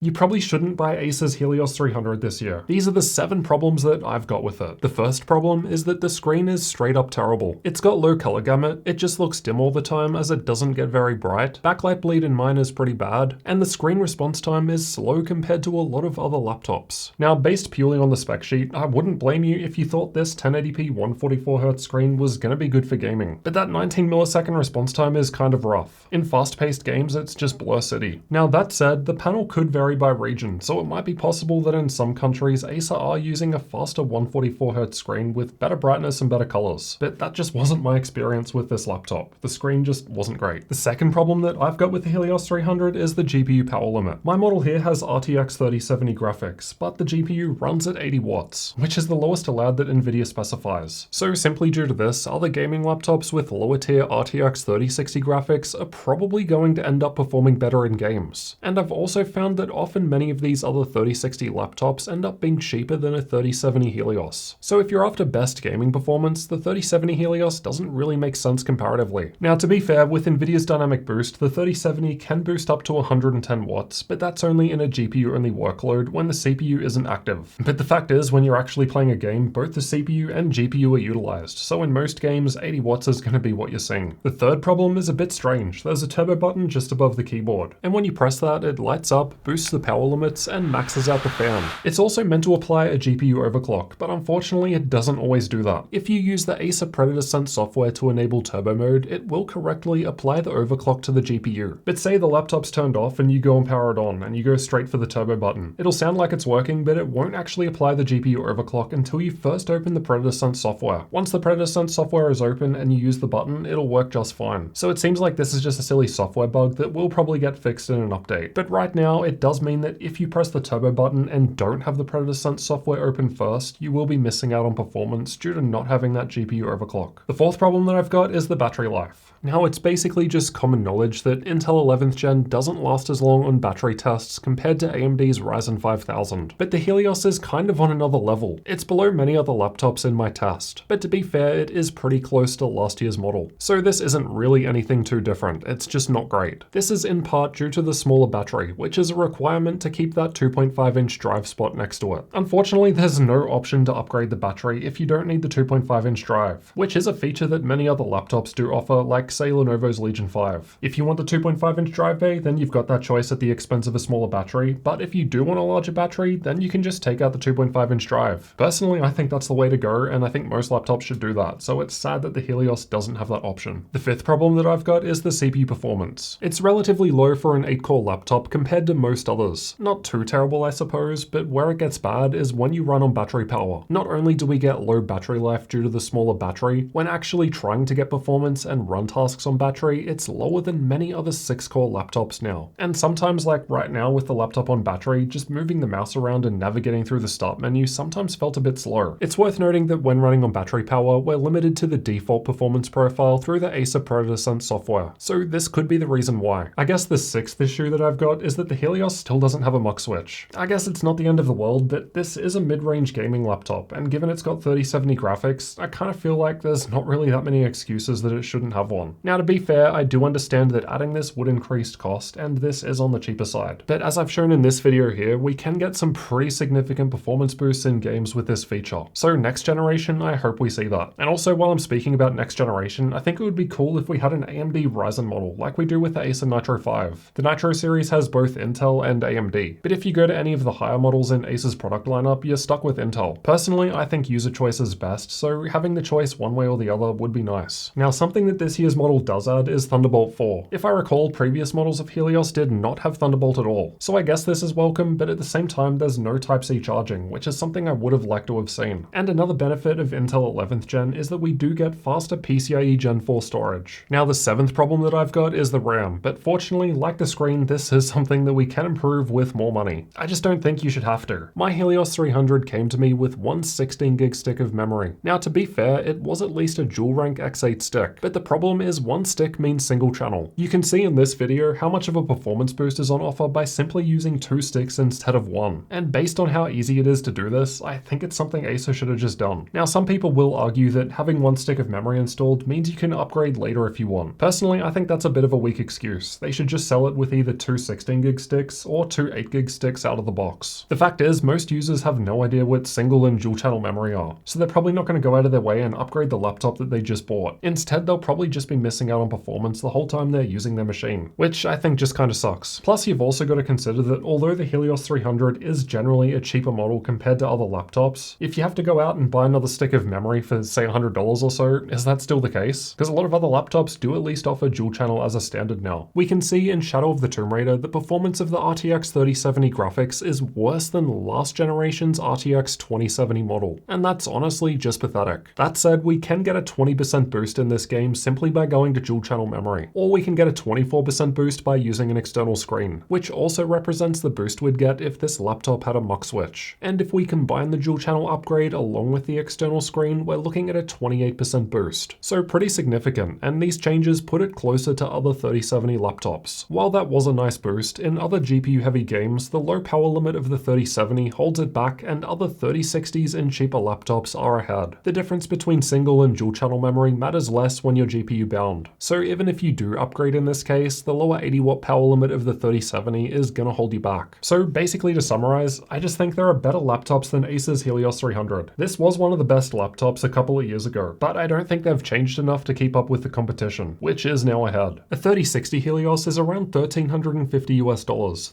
You probably shouldn't buy Acer's Helios 300 this year. These are the 7 problems that I've got with it. The first problem is that the screen is straight up terrible. It's got low color gamut, it just looks dim all the time as it doesn't get very bright, backlight bleed in mine is pretty bad, and the screen response time is slow compared to a lot of other laptops. Now, based purely on the spec sheet, I wouldn't blame you if you thought this 1080p 144Hz screen was gonna be good for gaming, but that 19 millisecond response time is kind of rough. In fast-paced games, it's just blur city. Now that said, the panel could vary by region, so it might be possible that in some countries Acer are using a faster 144Hz screen with better brightness and better colors, but that just wasn't my experience with this laptop. The screen just wasn't great. The second problem that I've got with the Helios 300 is the GPU power limit. My model here has RTX 3070 graphics, but the GPU runs at 80 watts, which is the lowest allowed that Nvidia specifies. So simply due to this, other gaming laptops with lower tier RTX 3060 graphics are probably going to end up performing better in games. And I've also found that often many of these other 3060 laptops end up being cheaper than a 3070 Helios. So if you're after best gaming performance, the 3070 Helios doesn't really make sense comparatively. Now to be fair, with Nvidia's dynamic boost, the 3070 can boost up to 110 watts, but that's only in a GPU only workload when the CPU isn't active. But the fact is, when you're actually playing a game, both the CPU and GPU are utilized, so in most games, 80 watts is going to be what you're seeing. The third problem is a bit strange. There's a turbo button just above the keyboard, and when you press that, it lights up, boosts the power limits, and maxes out the fan. It's also meant to apply a GPU overclock, but unfortunately it doesn't always do that. If you use the Acer Predator Sense software to enable turbo mode, it will correctly apply the overclock to the GPU. But say the laptop's turned off and you go and power it on, and you go straight for the turbo button. It'll sound like it's working, but it won't actually apply the GPU overclock until you first open the Predator Sense software. Once the Predator Sense software is open and you use the button, it'll work just fine. So it seems like this is just a silly software bug that will probably get fixed in an update. But right now, it does mean that if you press the turbo button and don't have the Predator Sense software open first, you will be missing out on performance due to not having that GPU overclock. The fourth problem that I've got is the battery life. Now, it's basically just common knowledge that Intel 11th gen doesn't last as long on battery tests compared to AMD's Ryzen 5000, but the Helios is kind of on another level. It's below many other laptops in my test, but to be fair, it is pretty close to last year's model. So this isn't really anything too different, it's just not great. This is in part due to the smaller battery, which is a requirement to keep that 2.5-inch drive spot next to it. Unfortunately, there's no option to upgrade the battery if you don't need the 2.5-inch drive, which is a feature that many other laptops do offer, like say Lenovo's Legion 5. If you want the 2.5-inch drive bay, then you've got that choice at the expense of a smaller battery, but if you do want a larger battery, then you can just take out the 2.5-inch drive. Personally, I think that's the way to go, and I think most laptops should do that, so it's sad that the Helios doesn't have that option. The fifth problem that I've got is the CPU performance. It's relatively low for an 8-core laptop compared to most others. Not too terrible, I suppose, but where it gets bad is when you run on battery power. Not only do we get low battery life due to the smaller battery, when actually trying to get performance and run tasks on battery, it's lower than many other 6-core laptops now. And sometimes, like right now with the laptop on battery, just moving the mouse around and navigating through the start menu sometimes felt a bit slow. It's worth noting that when running on battery power, we're limited to the default performance profile through the Acer Predator Sense software, so this could be the reason why. I guess the sixth issue that I've got is that the Helios still doesn't have a mux switch. I guess it's not the end of the world, but this is a mid-range gaming laptop, and given it's got 3070 graphics, I kind of feel like there's not really that many excuses that it shouldn't have one. Now, to be fair, I do understand that adding this would increase cost, and this is on the cheaper side. But as I've shown in this video here, we can get some pretty significant performance boosts in games with this feature. So next generation, I hope we see that. And also, while I'm speaking about next generation, I think it would be cool if we had an AMD Ryzen model, like we do with the Acer Nitro 5. The Nitro series has both Intel and AMD, but if you go to any of the higher models in Acer's product lineup, you're stuck with Intel. Personally, I think user choice is best, so having the choice one way or the other would be nice. Now, something that this year's model does add is Thunderbolt 4. If I recall, previous models of Helios did not have Thunderbolt at all, so I guess this is welcome, but at the same time, there's no Type-C charging, which is something I would have liked to have seen. And another benefit of Intel 11th gen is that we do get faster PCIe Gen 4 storage. Now, the seventh problem that I've got is the RAM, but fortunately, like the screen, this is something that we can improve with more money. I just don't think you should have to. My Helios 300 came to me with one 16GB stick of memory. Now, to be fair, it was at least a dual rank X8 stick, but the problem is one stick means single channel. You can see in this video how much of a performance boost is on offer by simply using 2 sticks instead of 1. And based on how easy it is to do this, I think it's something Acer should have just done. Now, some people will argue that having 1 stick of memory installed means you can upgrade later if you want. Personally, I think that's a bit of a weak excuse. They should just sell it with either 2 16GB sticks or two 8GB sticks out of the box. The fact is, most users have no idea what single and dual channel memory are, so they're probably not going to go out of their way and upgrade the laptop that they just bought. Instead, they'll probably just be missing out on performance the whole time they're using their machine, which I think just kind of sucks. Plus, you've also got to consider that although the Helios 300 is generally a cheaper model compared to other laptops, if you have to go out and buy another stick of memory for say $100 or so, is that still the case? Because a lot of other laptops do at least offer dual channel as a standard now. We can see in Shadow of the Tomb Raider the performance of the RTX 3070 graphics is worse than last generation's RTX 2070 model, and that's honestly just pathetic. That said, we can get a 20% boost in this game simply by going to dual channel memory, or we can get a 24% boost by using an external screen, which also represents the boost we'd get if this laptop had a muck switch. And if we combine the dual channel upgrade along with the external screen, we're looking at a 28% boost. So pretty significant, and these changes put it closer to other 3070 laptops. While that was a nice boost, in other GPU heavy games, the low power limit of the 3070 holds it back and other 3060s in cheaper laptops are ahead. The difference between single and dual channel memory matters less when you're GPU bound. So even if you do upgrade in this case, the lower 80W power limit of the 3070 is gonna hold you back. So basically to summarize, I just think there are better laptops than Acer's Helios 300. This was one of the best laptops a couple of years ago, but I don't think they've changed enough to keep up with the competition, which is now ahead. A 3060 Helios is around $1,350 US,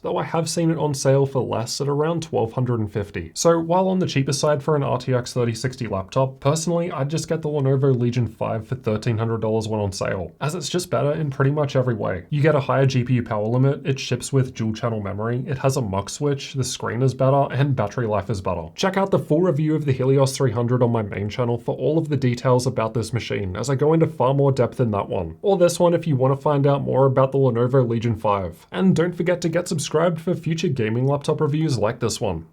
though I have seen it on sale for less at around $1,250. So while on the cheaper side for an RTX 3060 laptop, personally I'd just get the Lenovo Legion 5 for $1,300 when on sale, as it's just better in pretty much every way. You get a higher GPU power limit, it ships with dual channel memory, it has a muck switch, the screen is better, and battery life is better. Check out the full review of the Helios 300 on my main channel for all of the details about this machine, as I go into far more depth in that one. Or this one if you want to find out more about the Lenovo Legion 5. And don't forget to get subscribed for future gaming laptop reviews like this one.